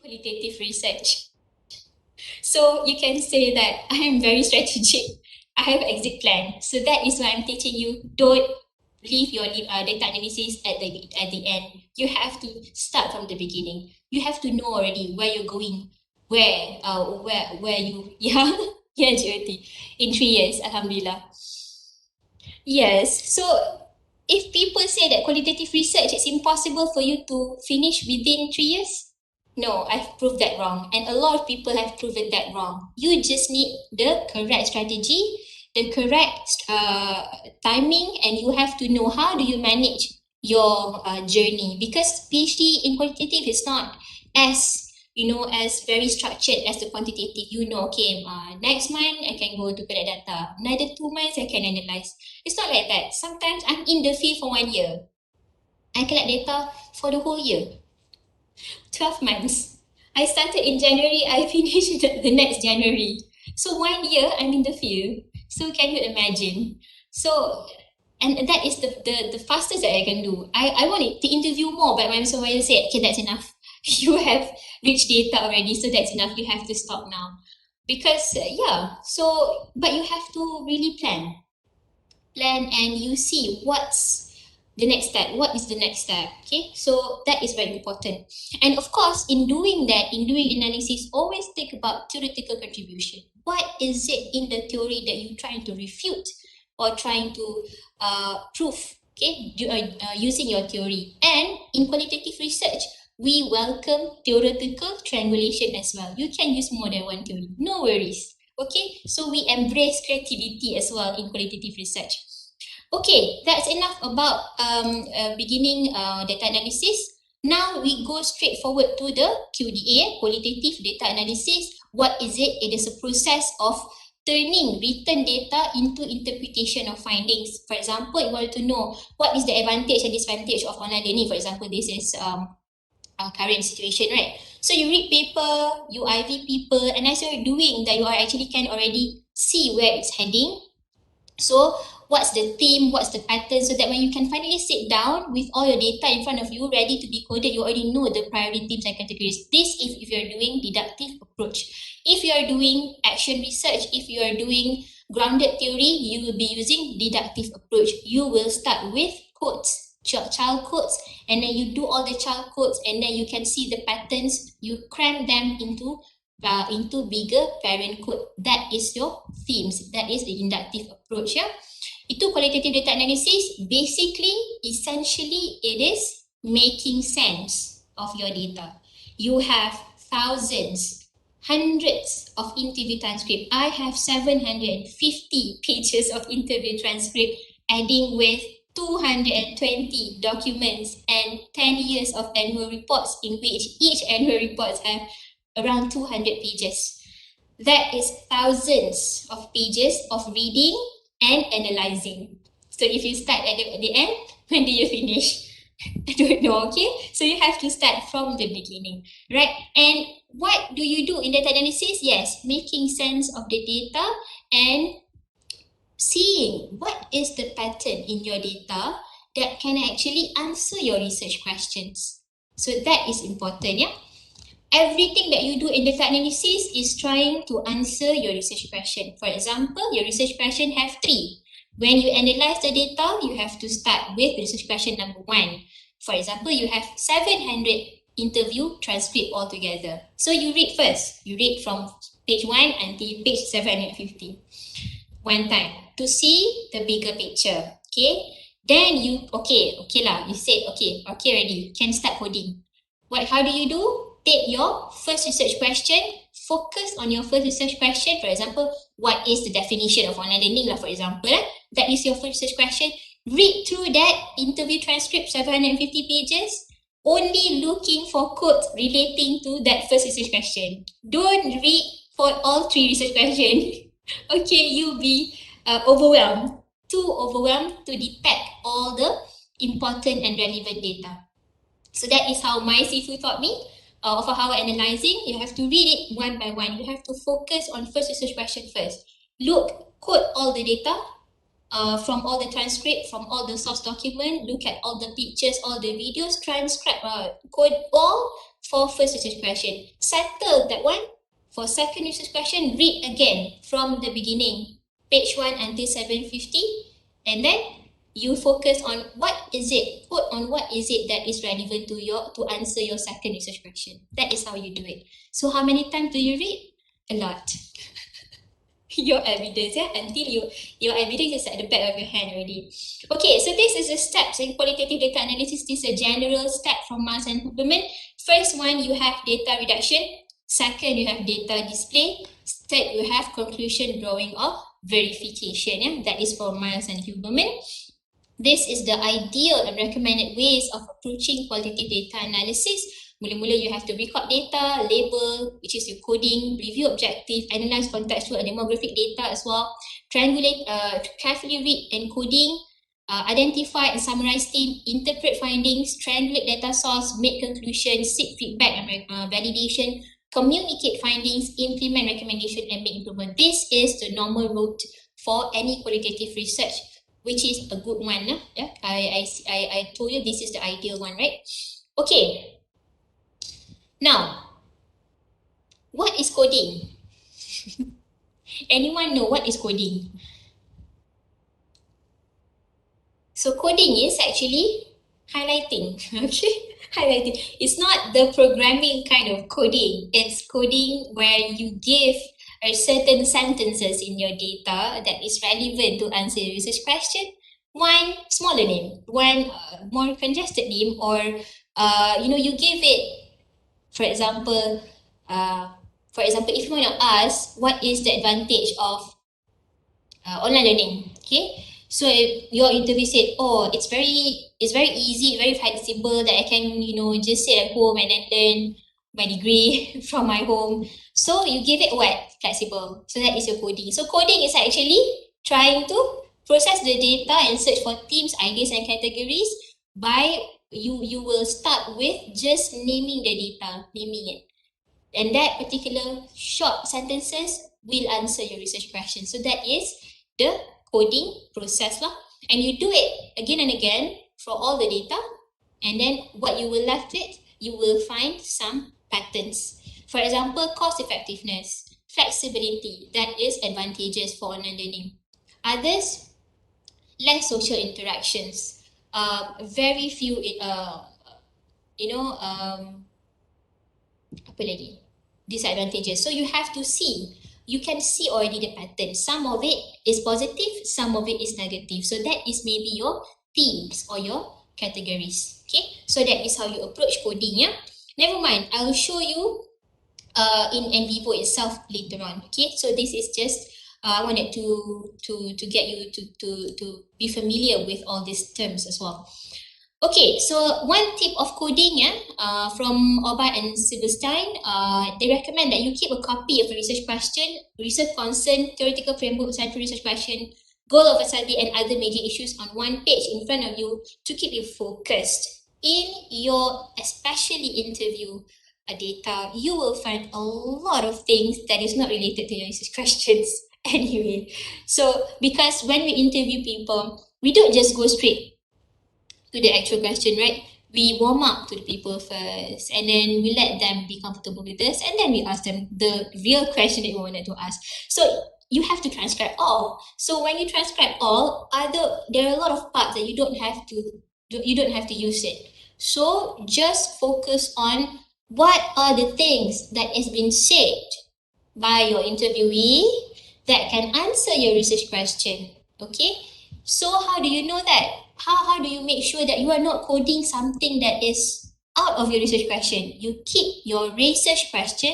qualitative research. So you can say that I am very strategic. I have exit plan. So that is why I'm teaching you, don't leave your data analysis at the end. You have to start from the beginning. You have to know already where you're going, where you yeah Jyoti, in 3 years, alhamdulillah. Yes. So if people say that qualitative research is impossible for you to finish within 3 years, no, I've proved that wrong. And a lot of people have proven that wrong. You just need the correct strategy, the correct timing, and you have to know how do you manage your journey, because PhD in qualitative is not as as very structured as the quantitative. Okay, next month I can go to collect data. Another 2 months I can analyze. It's not like that. Sometimes I'm in the field for 1 year. I collect data for the whole year. 12 months. I started in January, I finished the next January. So 1 year I'm in the field. So can you imagine? So, and that is the fastest that I can do. I wanted to interview more, but my supervisor said, okay, that's enough. You have rich data already, so that's enough. You have to stop now. Because, but you have to really plan, and you see what's the next step. What is the next step? Okay, so that is very important. And of course, in doing that, in doing analysis, always think about theoretical contribution. What is it in the theory that you're trying to refute or trying to prove? Okay, using your theory. And in qualitative research, we welcome theoretical triangulation as well. You can use more than one theory, no worries. Okay, so we embrace creativity as well in qualitative research. Okay, that's enough about beginning data analysis. Now we go straight forward to the QDA, qualitative data analysis. What is it? It is a process of turning written data into interpretation of findings. For example, you want to know what is the advantage and disadvantage of online learning. For example, this is current situation, right? So you read paper, you IV paper, and as you're doing that, you are actually can already see where it's heading. So what's the theme, what's the pattern, so that when you can finally sit down with all your data in front of you, ready to be coded, you already know the priority themes and categories. This if you're doing deductive approach. If you're doing action research, if you're doing grounded theory, you will be using deductive approach. You will start with quotes, child quotes, and then you do all the child quotes, and then you can see the patterns, you cram them into bigger parent code. That is your themes. That is the inductive approach. Itu qualitative data analysis. Basically, essentially, it is making sense of your data. You have thousands, hundreds of interview transcript. I have 750 pages of interview transcript, adding with 220 documents and 10 years of annual reports, in which each annual reports have around 200 pages. That is thousands of pages of reading and analyzing. So if you start at the end, when do you finish? I don't know, okay? So you have to start from the beginning, right? And what do you do in data analysis? Yes, making sense of the data and seeing what is the pattern in your data that can actually answer your research questions. So that is important, yeah? Everything that you do in data analysis is trying to answer your research question. For example, your research question have 3. When you analyze the data, you have to start with research question number 1. For example, you have 700 interview transcript altogether. So you read first. You read from page 1 until page 750. One time to see the bigger picture. Okay. Then you you said okay already. Can start coding. How do you do? Take your first research question, focus on your first research question. For example, what is the definition of online learning? For example, that is your first research question. Read through that interview transcript, 750 pages, only looking for quotes relating to that first research question. Don't read for all 3 research questions. Okay, you'll be overwhelmed, too overwhelmed to detect all the important and relevant data. So that is how my Sifu taught me. For how analyzing, you have to read it one by one. You have to focus on first research question first. Quote all the data from all the transcript, from all the source document. Look at all the pictures, all the videos, transcribe, code all, for first research question. Settle that one. For second research question, read again from the beginning, page 1 until 750, and then you focus on what is it, quote on what is it that is relevant to answer your second research question. That is how you do it. So how many times do you read? A lot. Your evidence, until your evidence is at the back of your hand already. Okay, so this is the steps in qualitative data analysis. This is a general step from Miles and Huberman. First one, you have data reduction. Second, you have data display. Third, you have conclusion drawing or verification. That is for Miles and Huberman. This is the ideal and recommended ways of approaching qualitative data analysis. Mula-mula you have to record data, label, which is your coding, review objective, analyze contextual and demographic data as well, triangulate, carefully read encoding, identify and summarize theme, interpret findings, triangulate data source, make conclusions, seek feedback and validation, communicate findings, implement recommendation and make improvement. This is the normal route for any qualitative research, which is a good one. Yeah? I told you this is the ideal one, right? Okay. Now, what is coding? Anyone know what is coding? So coding is actually highlighting, okay? Highlighting. It's not the programming kind of coding. It's coding where you give a certain sentences in your data that is relevant to answer the research question. One smaller name, one more congested name, or you give it. For example, if you want to ask what is the advantage of online learning, okay? So if your interview said, oh, it's very easy, very flexible that I can just sit at home and then learn my degree from my home. So you give it what? Flexible. So that is your coding. So coding is actually trying to process the data and search for themes, ideas, and categories by you will start with just naming the data, naming it. And that particular short sentences will answer your research question. So that is the coding process lah. And you do it again and again for all the data. And then what you will left with, you will find some patterns. For example, cost effectiveness, flexibility, that is advantageous for online learning. Others, less social interactions. Very few apa lagi? Disadvantages. So you have to see. You can see already the pattern. Some of it is positive, some of it is negative. So that is maybe your themes or your categories. Okay, so that is how you approach coding. Yeah. Never mind. I will show you in Nvivo itself later on. Okay, so this is just I wanted to get you to be familiar with all these terms as well. Okay, so one tip of coding from Orbach and Silverstein, they recommend that you keep a copy of a research question, research concern, theoretical framework, central research question, goal of a study, and other major issues on one page in front of you to keep you focused. In your especially interview data, you will find a lot of things that is not related to your research questions anyway. So because when we interview people, we don't just go straight to the actual question, right? We warm up to the people first, and then we let them be comfortable with this, and then we ask them the real question that we wanted to ask. So you have to transcribe all. So when you transcribe all, there are a lot of parts that you don't have to use it. So just focus on what are the things that has been said by your interviewee that can answer your research question. Okay? So how do you know that? How do you make sure that you are not coding something that is out of your research question? You keep your research question,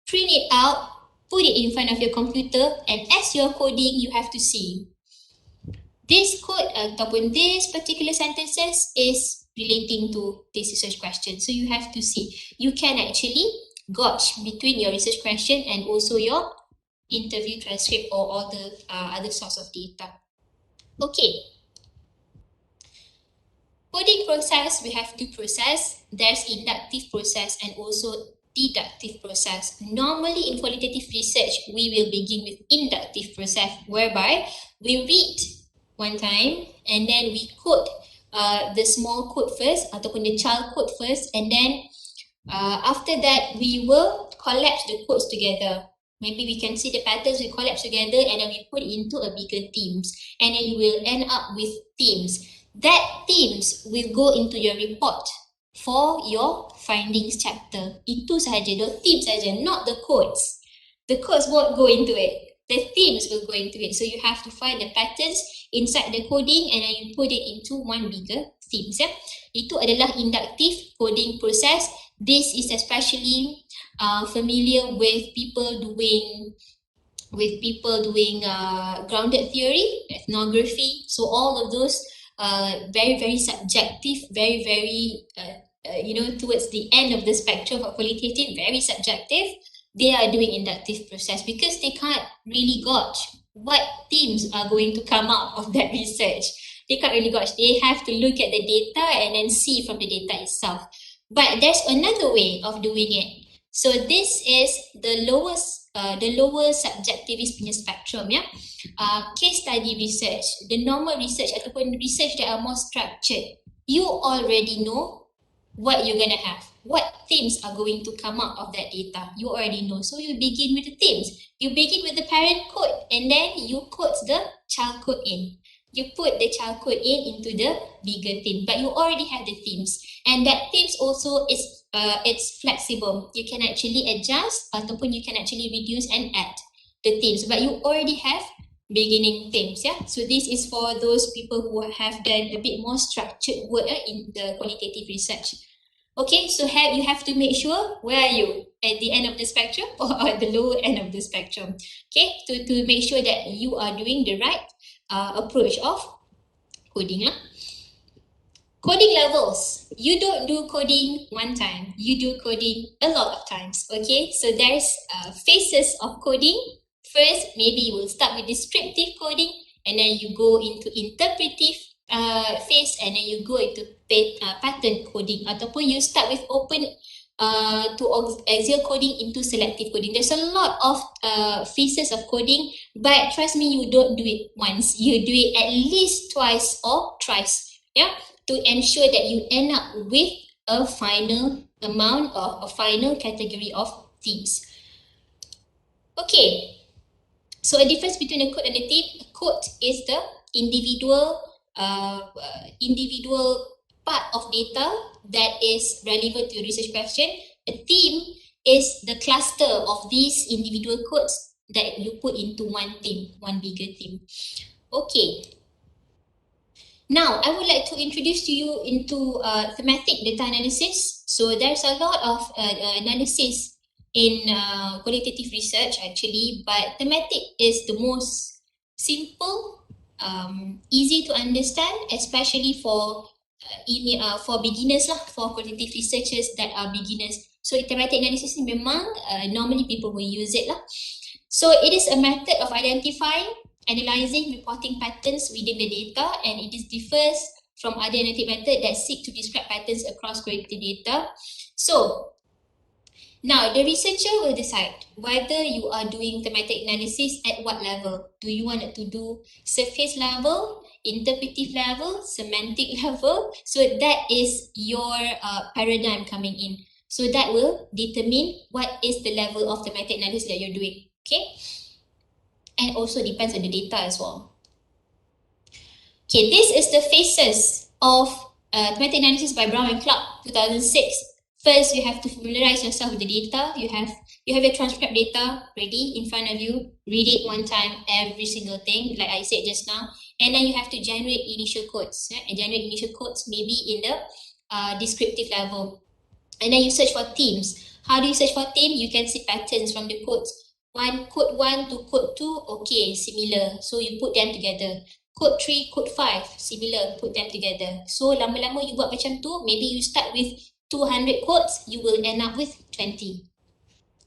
print it out, put it in front of your computer, and as you're coding, you have to see this code ataupun this particular sentences is relating to this research question. So you have to see. You can actually gauge between your research question and also your interview transcript or all the other source of data. Okay. Coding process, we have two process. There's inductive process and also deductive process. Normally in qualitative research, we will begin with inductive process, whereby we read one time and then we code the small code first ataupun the child code first, and then After that, we will collapse the codes together. Maybe we can see the patterns, we collapse together and then we put it into a bigger themes. And then you will end up with themes. That themes will go into your report for your findings chapter. Itu sahaja, the themes sahaja, not the codes. The codes won't go into it. The themes will go into it. So you have to find the patterns inside the coding and then you put it into one bigger themes. Yeah? Itu adalah inductive coding process. This is especially familiar with people doing grounded theory, ethnography. So all of those very, very subjective, very, very towards the end of the spectrum of qualitative, very subjective. They are doing inductive process because they can't really gauge what themes are going to come out of that research. They can't really gauge. They have to look at the data and then see from the data itself. But there's another way of doing it. So this is the lower subjectivist punya spectrum, yeah. Case study research, the normal research ataupun research that are more structured. You already know what you're gonna have, what themes are going to come out of that data. You already know. So you begin with the themes. You begin with the parent code and then you put the child code in. You put the child code in into the bigger theme, but you already have the themes. And that themes also is it's flexible. You can actually adjust ataupun you can actually reduce and add the themes, but you already have beginning themes. Yeah. So this is for those people who have done a bit more structured work in the qualitative research. Okay, so you have to make sure where are you, at the end of the spectrum or at the lower end of the spectrum. Okay, to make sure that you are doing the right approach of coding. Coding levels. You don't do coding one time. You do coding a lot of times. Okay, so there's phases of coding. First, maybe you will start with descriptive coding and then you go into interpretive phase and then you go into pattern coding ataupun you start with open to axial coding into selective coding. There's a lot of phases of coding, but trust me, you don't do it once. You do it at least twice or thrice, yeah, to ensure that you end up with a final amount or a final category of themes. Okay, so a difference between a code and a theme. A code is the individual part of data that is relevant to your research question. A theme is the cluster of these individual codes that you put into one theme, one bigger theme. Okay. Now, I would like to introduce to you into thematic data analysis. So there's a lot of analysis in qualitative research actually, but thematic is the most simple, easy to understand, especially for beginners lah, for qualitative researchers that are beginners. So thematic analysis ni memang normally people will use it lah. So it is a method of identifying, analyzing, reporting patterns within the data, and it differs from other analytic methods that seek to describe patterns across qualitative data. So now the researcher will decide whether you are doing thematic analysis at what level. Do you want it to do surface level, interpretive level, semantic level? So that is your paradigm coming in. So that will determine what is the level of thematic analysis that you're doing. Okay, and also depends on the data as well. Okay, this is the phases of thematic analysis by Brown and Clark, 2006. First, you have to familiarize yourself with the data. You have your transcript data ready in front of you. Read it one time, every single thing, like I said just now. And then you have to generate initial codes. And generate initial codes maybe in the descriptive level. And then you search for themes. How do you search for theme? You can see patterns from the codes. Code 1 to code 2, okay, similar. So you put them together. Code 3, code 5, similar, put them together. So lama-lama you buat macam tu, maybe you start with 200 codes, you will end up with 20.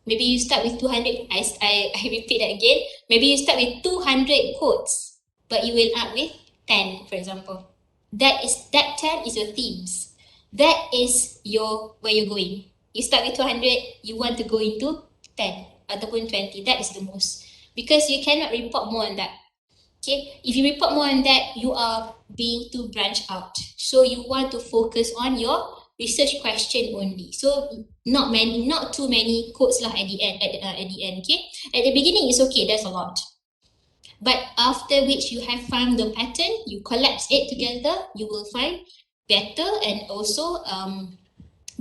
Maybe you start with 200, I repeat that again. Maybe you start with 200 codes, but you will end up with 10, for example. That 10 is your themes. That is where you're going. You start with 200, you want to go into 10 ataupun 20. That is the most. Because you cannot report more on that. Okay, if you report more on that, you are being too branched out. So you want to focus on your research question only. So not too many quotes lah at the end, okay? At the beginning it's okay, there's a lot. But after which you have found the pattern, you collapse it together, you will find better and also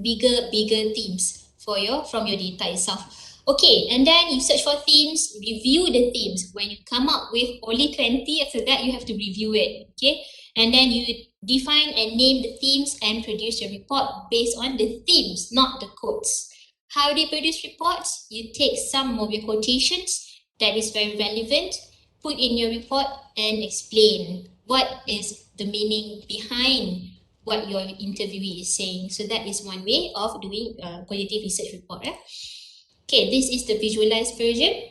bigger themes for from your data itself. Okay, and then you search for themes, review the themes. When you come up with only 20, after that you have to review it, okay? And then you define and name the themes and produce your report based on the themes, not the quotes. How do you produce reports? You take some of your quotations that is very relevant, put in your report and explain what is the meaning behind what your interviewee is saying. So that is one way of doing qualitative research report. Okay, this is the visualized version.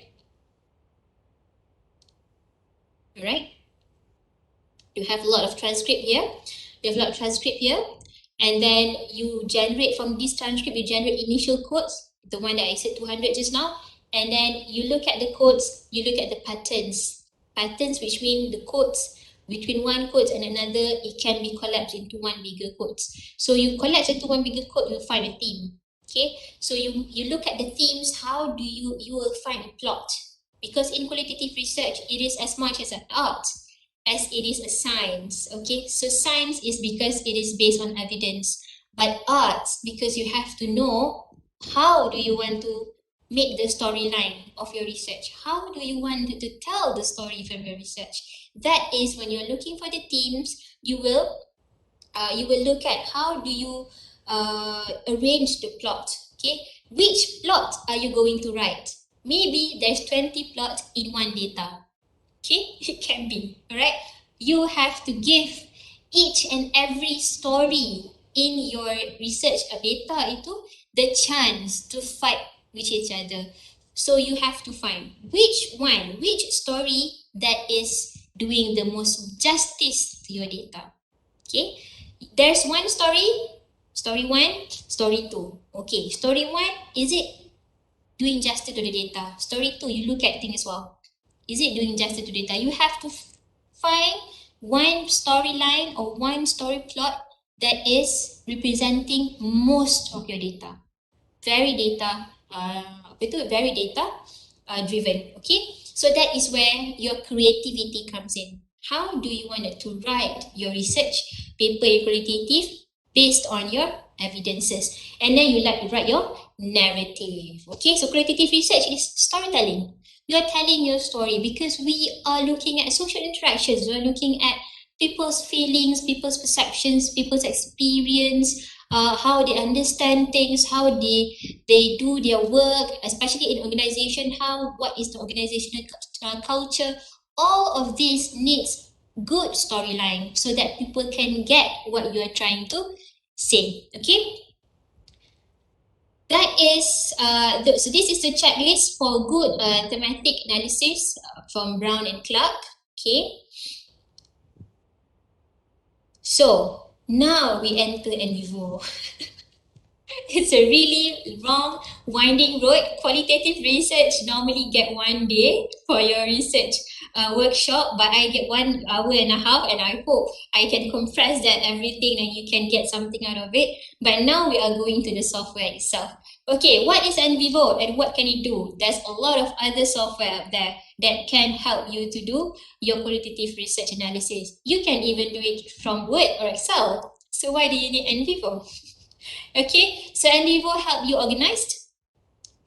Alright. You have a lot of transcript here. And then you generate from this transcript, you generate initial quotes, the one that I said 200 just now. And then you look at the quotes, you look at the patterns. Patterns which mean the quotes, between one quote and another, it can be collapsed into one bigger quote. So you collapse into one bigger quote, you'll find a theme. Okay, so you look at the themes, how do you will find a plot? Because in qualitative research, it is as much as an art as it is a science. Okay, so science is because it is based on evidence, but arts because you have to know how do you want to make the storyline of your research. How do you want to tell the story from your research? That is when you're looking for the themes, you will look at how do you arrange the plot. Okay, which plot are you going to write? Maybe there's 20 plots in one data. Okay, it can be, alright? You have to give each and every story in your research data itu the chance to fight with each other. So you have to find which story that is doing the most justice to your data. Okay, there's one story 1, story 2. Okay, story 1, is it doing justice to the data? Story 2, you look at things as well. Is it doing justice to data? You have to find one storyline or one story plot that is representing most of your data. Very data driven. Okay, so that is where your creativity comes in. How do you want to write your research paper in qualitative based on your evidences? And then you like to write your narrative. Okay, so qualitative research is storytelling. You are telling your story because we are looking at social interactions. We are looking at people's feelings, people's perceptions, people's experience, how they understand things, how they do their work, especially in organization, what is the organizational culture. All of this needs good storyline so that people can get what you are trying to say. Okay, that is so this is the checklist for good thematic analysis from Brown and Clark. Okay, so now we enter Nvivo. It's a really long, winding road. Qualitative research normally get 1 day for your research workshop, but I get 1 hour and a half, and I hope I can compress that everything and you can get something out of it. But now we are going to the software itself. Okay, what is Nvivo and what can it do? There's a lot of other software out there that can help you to do your qualitative research analysis. You can even do it from Word or Excel. So why do you need Nvivo? Okay, so Nvivo help you organized,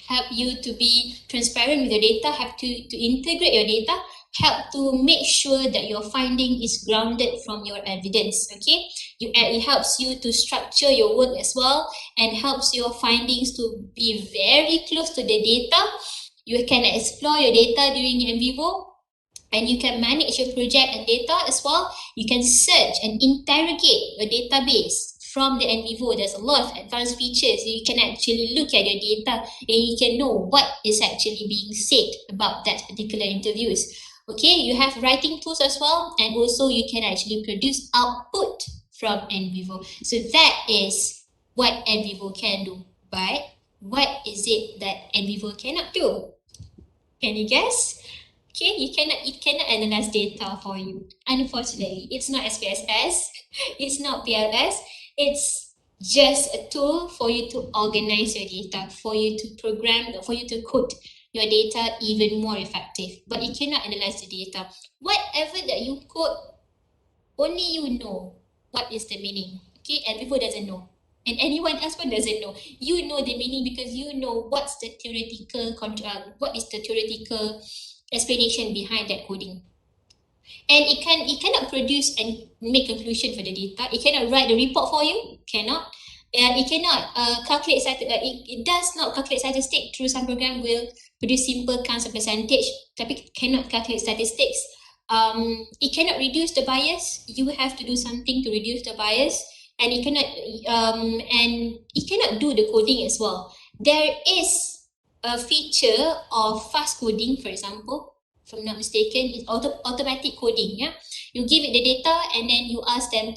help you to be transparent with your data, help to integrate your data, help to make sure that your finding is grounded from your evidence. Okay, it helps you to structure your work as well and helps your findings to be very close to the data. You can explore your data during Nvivo, and you can manage your project and data as well. You can search and interrogate your database from the Nvivo. There's a lot of advanced features. You can actually look at your data and you can know what is actually being said about that particular interviews. Okay, you have writing tools as well, and also you can actually produce output from Nvivo. So that is what Nvivo can do. But what is it that Nvivo cannot do? Can you guess? Okay, it cannot analyze data for you. Unfortunately, it's not SPSS, it's not PLS, it's just a tool for you to organize your data, for you to program, for you to code your data even more effective. But you cannot analyze the data. Whatever that you code, only you know what is the meaning. Okay, and people doesn't know. And anyone else one doesn't know. You know the meaning because you know what's the theoretical what is the theoretical explanation behind that coding. And it cannot produce and make conclusion for the data. It cannot write the report for you. Cannot. It cannot calculate it does not calculate statistics through some program will produce simple counts of percentage, tapi cannot calculate statistics. It cannot reduce the bias. You have to do something to reduce the bias, and it cannot do the coding as well. There is a feature of fast coding, for example, if I'm not mistaken, is automatic coding. Yeah, you give it the data and then you ask the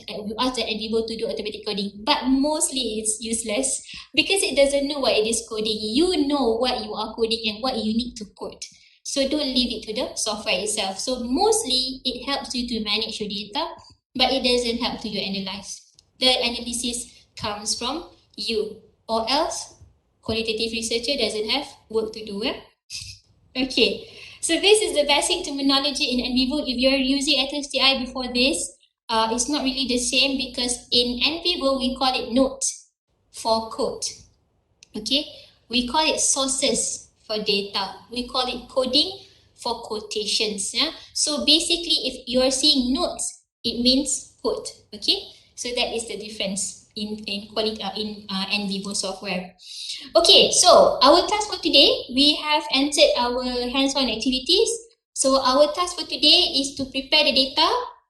Nvivo to do automatic coding. But mostly it's useless because it doesn't know what it is coding. You know what you are coding and what you need to code. So don't leave it to the software itself. So mostly it helps you to manage your data, but it doesn't help to you analyze. The analysis comes from you, or else qualitative researcher doesn't have work to do. Okay, so this is the basic terminology in Nvivo. If you're using STI before this, it's not really the same because in Nvivo we call it note for code. Okay, we call it sources for data. We call it coding for quotations. Yeah, so basically, if you are seeing notes, it means code. Okay, so that is the difference in Nvivo software. Okay, so our task for today, we have entered our hands-on activities. So our task for today is to prepare the data,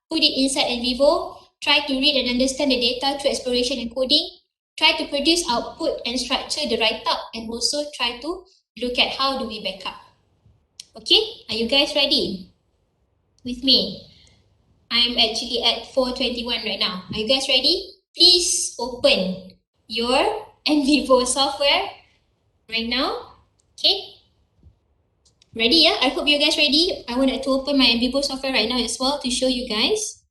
put it inside Nvivo, try to read and understand the data through exploration and coding, try to produce output and structure the write-up, and also try to look at how do we backup. Okay, are you guys ready with me? I'm actually at 4:21 right now. Are you guys ready? Please open your Nvivo software right now. Okay, ready? Yeah, I hope you guys ready. I wanted to open my Nvivo software right now as well to show you guys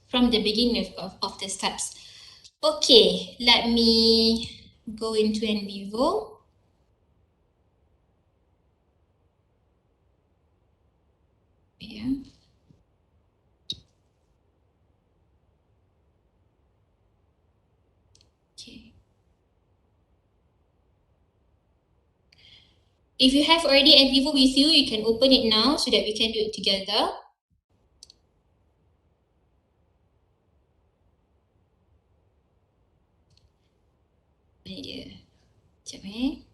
from the beginning of the steps. Okay, let me go into Nvivo. Yeah. Okay. If you have already Nvivo with you, you can open it now so that we can do it together. Ini dia. Sekejap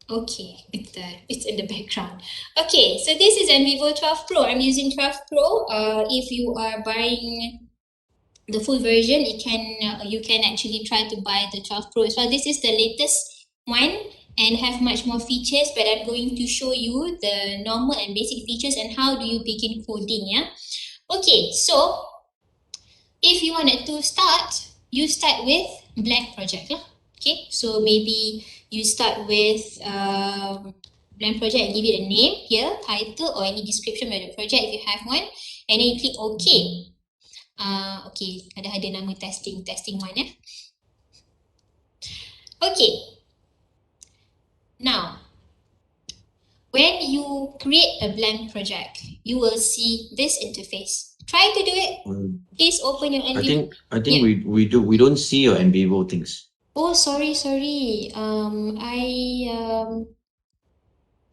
Okay, it's in the background. Okay, so this is Nvivo 12 Pro. I'm using 12 Pro. If you are buying the full version, you can actually try to buy the 12 Pro as well. This is the latest one and have much more features, but I'm going to show you the normal and basic features and how do you begin coding. Yeah. Okay, so if you wanted to start, you start with blank project lah. Okay, so maybe you start with blank project and give it a name here, title or any description of the project if you have one, and then you click OK. Okay, ada nama testing one ya. Okay. Now, when you create a blank project, you will see this interface. Try to do it. Please open your Nvivo. I think yeah. we don't see your Nvivo things. Oh, sorry.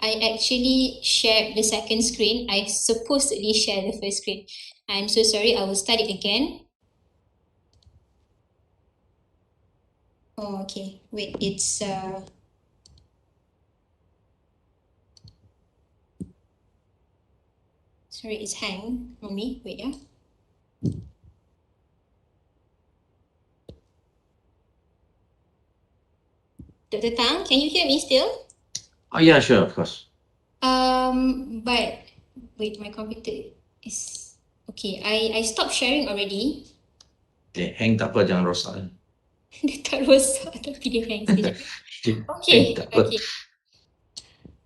I actually shared the second screen. I supposedly shared the first screen. I'm so sorry. I will start it again. Oh, okay. Wait, it's sorry, it's hang on me. Wait, yeah. Dr. Tang, can you hear me still? Oh yeah, sure, of course. But wait, my computer is okay. I stopped sharing already. Hang tak apa, jangan rosak. Dia tak rosak tapi dia hang sekejap. Okay.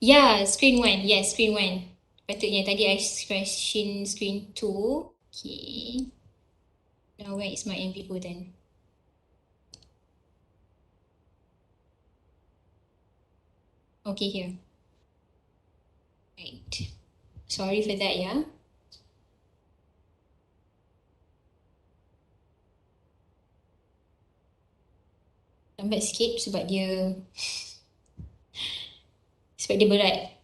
Yeah, screen 1. Yes, screen 1. Patutnya tadi I crashing screen 2. Okay. Now where is my Nvivo then? Okay, here. Right. Sorry for that, yeah. Lambat sikit sebab dia berat.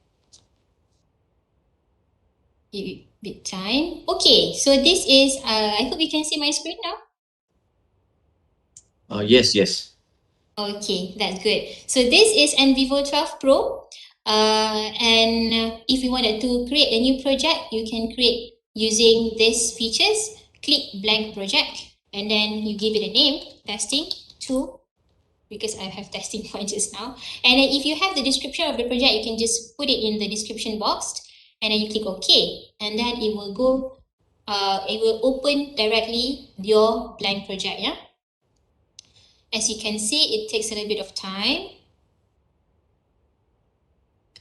Give it a bit time. Okay, so this is, I hope you can see my screen now. Yes, yes. Okay, that's good. So this is Nvivo 12 Pro. And if you wanted to create a new project, you can create using these features. Click blank project and then you give it a name, testing 2, because I have testing point just now. And then if you have the description of the project, you can just put it in the description box and then you click OK. And then it will go, it will open directly your blank project, yeah? As you can see, it takes a little bit of time.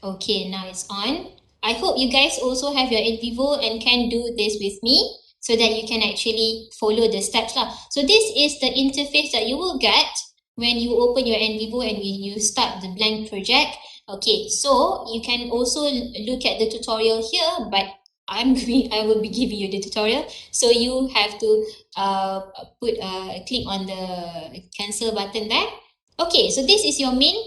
Okay, now it's on. I hope you guys also have your Nvivo and can do this with me so that you can actually follow the steps lah. So this is the interface that you will get when you open your Nvivo and you start the blank project. Okay, so you can also look at the tutorial here, but I will be giving you the tutorial. So you have to click on the cancel button there. Okay, so this is your main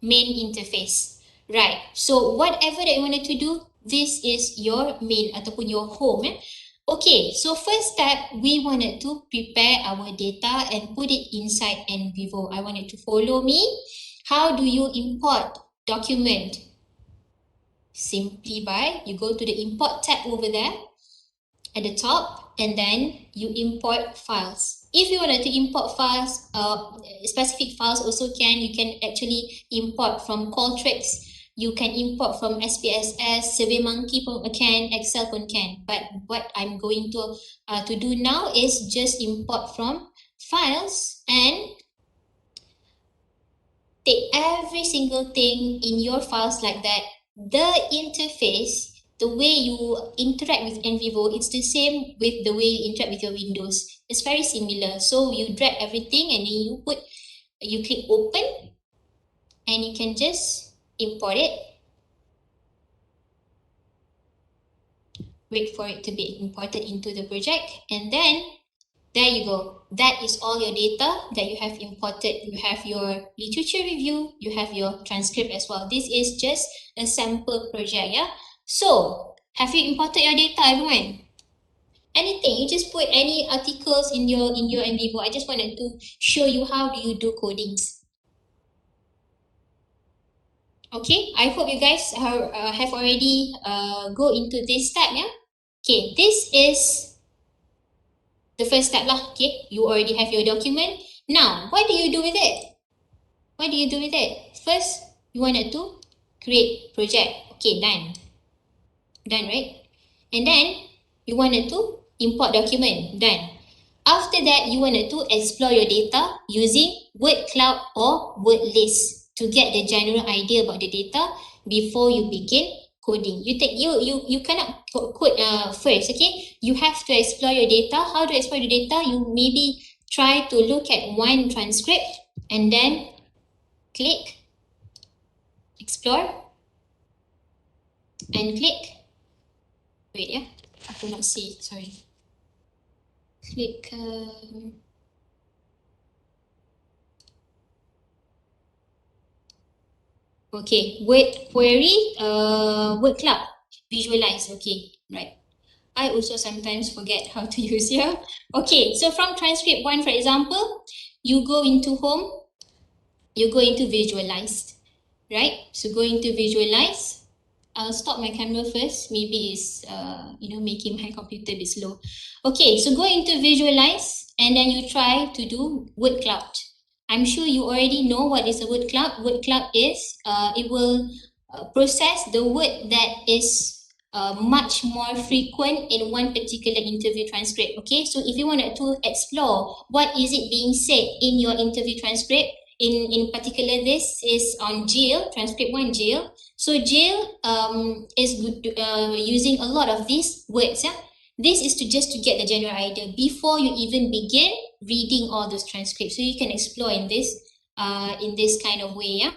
interface. Right, so whatever that you wanted to do, this is your main ataupun your home. Okay, so first step, we wanted to prepare our data and put it inside Nvivo. I want you to follow me. How do you import document? Simply by, you go to the import tab over there at the top and then you import files. If you wanted to import files, specific files also can. You can actually import from Qualtrics. You can import from SPSS, SurveyMonkey pun can, Excel pun can. But what I'm going to do now is just import from files and take every single thing in your files like that. The interface, the way you interact with Nvivo, it's the same with the way you interact with your Windows. It's very similar. So you drag everything and then you click open and you can just import it. Wait for it to be imported into the project and then there you go. That is all your data that you have imported. You have your literature review, you have your transcript as well. This is just a sample project, yeah? So, have you imported your data, everyone? Anything, you just put any articles in your Nvivo. I just wanted to show you how do you do codings. Okay, I hope you guys have already go into this step, yeah? Okay, this is the first step lah. Okay, you already have your document. Now, what do you do with it? What do you do with it? First, you wanted to create project. Okay, done. Done, right? And then, you wanted to import document. Done. After that, you wanted to explore your data using word cloud or word list to get the general idea about the data before you begin coding. You cannot code first, okay? You have to explore your data. How to explore the data? You maybe try to look at one transcript and then click explore and click. Wait, yeah, I cannot see. Sorry. Click. Okay, word query, word cloud, visualize. Okay, right. I also sometimes forget how to use here. Okay, so from transcript 1, for example, you go into home, you go into visualize, right? So go into visualize. I'll stop my camera first. Maybe it's making my computer a bit slow. Okay, so go into visualize and then you try to do word cloud. I'm sure you already know what is a word cloud. Word cloud is it will process the word that is much more frequent in one particular interview transcript. Okay, so if you wanted to explore what is it being said in your interview transcript, in particular this is on jail, transcript 1 jail. So jail is using a lot of these words, yeah? This is just to get the general idea before you even begin reading all those transcripts. So you can explore in this kind of way, yeah.